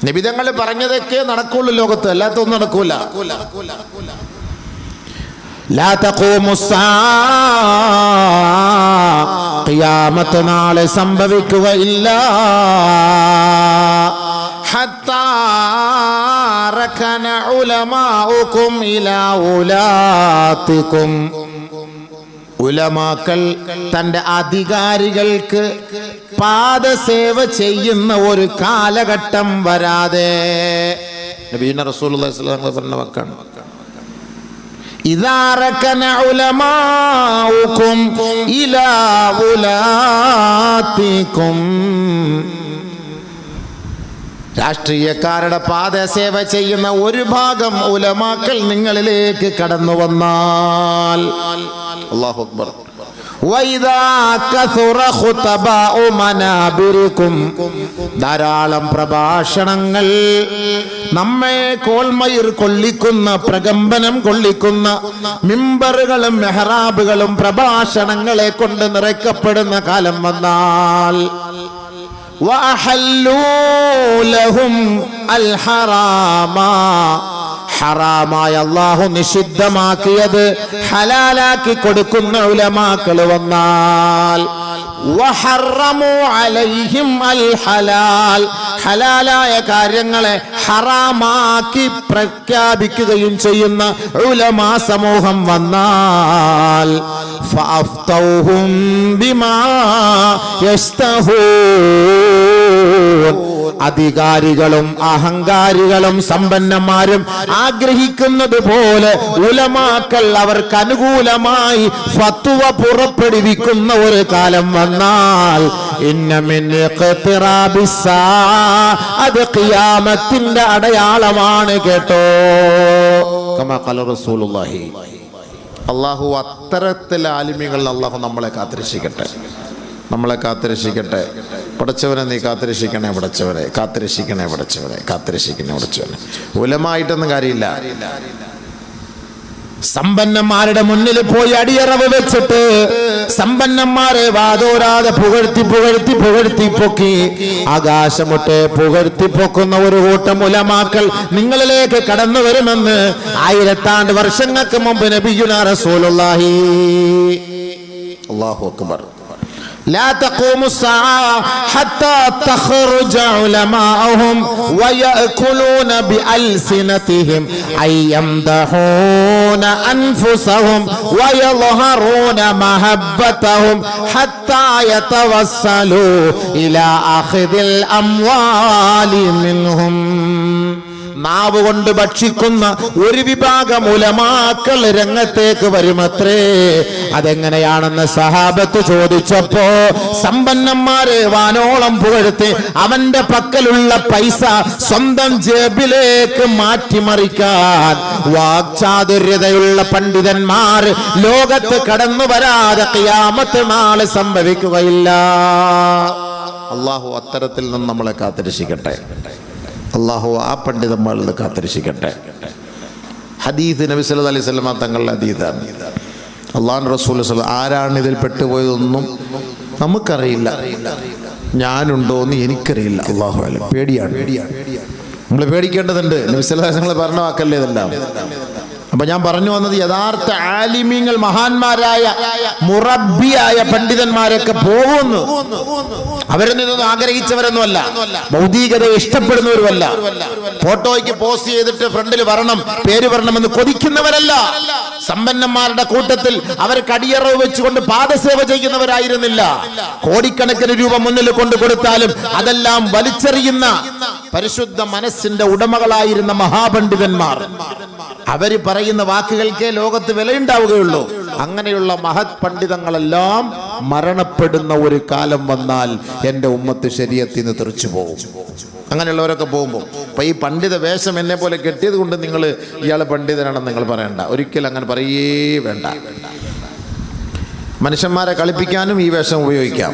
നിബിതങ്ങൾ പറഞ്ഞതൊക്കെ നടക്കുള്ളൂ ലോകത്ത്, അല്ലാത്തൊന്നും നടക്കൂല. ലാ തഖൂമുസ്സാ, ഖിയാമത്ത് നാളെ സംഭവിക്കുകയില്ല. ഹത്താ റകന ഉലമാഉകും ഇലാ ഉലാത്തികും, ഉലമാക്കൾ തന്റെ അധികാരികൾക്ക് പാദസേവ ചെയ്യുന്ന ഒരു കാലഘട്ടം വരാതെ. നബിയുന റസൂലുള്ളാഹി സ്വല്ലല്ലാഹു അലൈഹി വസല്ലം പറഞ്ഞ വാക്കാണ്. ഇദാ റകന ഉലമാഉകും ഇലാ ഉലാത്തികും, രാഷ്ട്രീയക്കാരുടെ പാദസേവ ചെയ്യുന്ന ഒരു ഭാഗം ഉലമാക്കൾ നിങ്ങളിലേക്ക് കടന്നു വന്നാൽ, അല്ലാഹു അക്ബർ, വൈദാ കസുറ ഖുതബാഉ മനാബിരികും, ധാരാളം പ്രഭാഷണങ്ങൾ, നമ്മെ കോൾമയിർ കൊള്ളിക്കുന്ന, പ്രകമ്പനം കൊള്ളിക്കുന്ന മിമ്പറുകളും മെഹ്റാബുകളും പ്രഭാഷണങ്ങളെ കൊണ്ട് നിറയ്ക്കപ്പെടുന്ന കാലം വന്നാൽ, ഹറാമായ അല്ലാഹു നിഷിദ്ധമാക്കിയത് ഹലാലാക്കി കൊടുക്കുന്ന ഉലമാക്കൾ വന്നാൽ, വഹറമു അലൈഹിം അൽ ഹലാൽ, ഹലാലായ കാര്യങ്ങളെ ഹറാമാക്കി പ്രഖ്യാപിക്കുകയും ചെയ്യുന്ന ഉലമാ സമൂഹം വന്നാൽ, ഫഅഫ്തൗഹും ബിമാ യസ്തഹൂൻ, അധികാരികളും അഹങ്കാരികളും സമ്പന്നന്മാരും ആഗ്രഹിക്കുന്നത് പോലെ ഉലമാക്കൾ അവർക്ക് അനുകൂലമായി ഫത്വ പുറപ്പെടുവിക്കുന്ന ഒരു കാലം വന്നാൽ, ഇന്ന മിൻ ഇഖ്തിറാബിസ്സാ, അത് ഖിയാമത്തിന്റെ അടയാളമാണ് കേട്ടോ. കമാ ഖാല റസൂലുള്ളാഹി. അല്ലാഹു അത്തരത്തിൽ ആലിമീങ്ങൾ അല്ലാഹു നമ്മളെ കാത്തിരക്ഷിക്കട്ടെ, നമ്മളെ കാത്തിരക്ഷിക്കട്ടെ. പടച്ചവനെ നീ കാത്തിരക്ഷിക്കണേ പടച്ചവനെ, കാത്തിരക്ഷിക്കണേ പടച്ചവനെ, കാത്തിരക്ഷിക്കണേ പടച്ചവനെ. ഉലമായിട്ടൊന്നും കാര്യമില്ല. സമ്പന്നന്മാരുടെ മുന്നിൽ പോയി അടിയറവ് വെച്ചിട്ട് സമ്പന്നന്മാരെ വാതോരാതെ പുകഴ്ത്തി പുകഴ്ത്തി പുകഴ്ത്തി പൊക്കി ആകാശമുട്ടെ പുകഴ്ത്തി പൊക്കുന്ന ഒരു കൂട്ടം ഉലമാക്കൾ നിങ്ങളിലേക്ക് കടന്നു വരുമെന്ന് 1000 വർഷങ്ങൾക്ക് മുമ്പ് നബിയുനാ റസൂലുള്ളാഹി. അല്ലാഹു അക്ബർ. لا تقوم الساعة حتى تخرج علماءهم ويأكلون بألسنتهم أي يمدحون أنفسهم ويظهرون محبتهم حتى يتوصلوا إلى أخذ الأموال منهم. നാവ് കൊണ്ട് ഭക്ഷിക്കുന്ന ഒരു വിഭാഗം ഉലമാക്കൾ രംഗത്തേക്ക് വരുമത്രേ. അതെങ്ങനെയാണെന്ന് സഹാബത്ത് ചോദിച്ചപ്പോ സമ്പന്നന്മാരെ വാനോളം പുകഴ്ത്തി അവന്റെ പക്കലുള്ള പൈസ സ്വന്തം ജേബിലേക്ക് മാറ്റിമറിക്കാൻ വാക്ചാതുര്യതയുള്ള പണ്ഡിതന്മാർ ലോകത്ത് കടന്നു വരാതെ ഖിയാമത്ത് നാളെ സംഭവിക്കുകയില്ല. അല്ലാഹു അത്തരത്തിൽ നിന്ന് നമ്മളെ കാത്തിരക്ഷിക്കട്ടെ. അല്ലാഹു ആ പണ്ഡിതന്മാരിൽ നിന്ന് കാത്തിരക്ഷിക്കട്ടെ. ഹദീസ് നബി സല്ലല്ലാഹു അലൈഹി വസല്ലം തങ്ങളുടെ ഹദീസാണ്. അല്ലാഹുവിന്റെ റസൂൽ സല്ലല്ലാഹു, ആരാണ് ഇതിൽ പെട്ടുപോയതൊന്നും നമുക്കറിയില്ല, ഞാനുണ്ടോന്ന് എനിക്കറിയില്ല. അല്ലാഹു അലം. പേടിയാണ്, നമ്മൾ പേടിക്കേണ്ടതുണ്ട്. നബി സല്ലല്ലാഹു അലൈഹി വസല്ലം പറഞ്ഞ വാക്കല്ലേ ഇതെല്ലാം. അപ്പൊ ഞാൻ പറഞ്ഞു വന്നത്, യഥാർത്ഥ ആലിമീങ്ങൾ, മഹാന്മാരായ മുറബ്ബിയായ പണ്ഡിതന്മാരൊക്കെ പോകുന്നു. അവരിൽ നിന്നൊന്നും ആഗ്രഹിച്ചവരൊന്നുമല്ല, ഭൗതികതയെ ഇഷ്ടപ്പെടുന്നവരുമല്ല, ഫോട്ടോയ്ക്ക് പോസ്റ്റ് ചെയ്തിട്ട് ഫ്രണ്ടിൽ വരണം, പേര് വരണമെന്ന് കൊതിക്കുന്നവരല്ല. സമ്പന്നന്മാരുടെ കൂട്ടത്തിൽ അവർ കടിയറവ് വെച്ചുകൊണ്ട് പാദസേവ ചെയ്യുന്നവരായിരുന്നില്ല. കോടിക്കണക്കിന് രൂപ മുന്നിൽ കൊണ്ടു കൊടുത്താലും അതെല്ലാം വലിച്ചെറിയുന്ന പരിശുദ്ധ മനസ്സിന്റെ ഉടമകളായിരുന്ന മഹാപണ്ഡിതന്മാർ. അവര് പറയുന്ന വാക്കുകൾക്കേ ലോകത്ത് വിലയുണ്ടാവുകയുള്ളൂ. അങ്ങനെയുള്ള മഹത് പണ്ഡിതങ്ങളെല്ലാം മരണപ്പെടുന്ന ഒരു കാലം വന്നാൽ എൻ്റെ ഉമ്മത്ത് ശരീഅത്തിൽ നിന്ന് തെറിച്ചു പോകും. അങ്ങനെയുള്ളവരൊക്കെ പോകുമ്പോൾ ഇപ്പം ഈ പണ്ഡിത വേഷം എന്നെ പോലെ കെട്ടിയത് കൊണ്ട് നിങ്ങൾ ഇയാൾ പണ്ഡിതനാണെന്ന് നിങ്ങൾ പറയണ്ട. ഒരിക്കലും അങ്ങനെ പറയേ വേണ്ട. മനുഷ്യന്മാരെ കളിപ്പിക്കാനും ഈ വേഷം ഉപയോഗിക്കാം.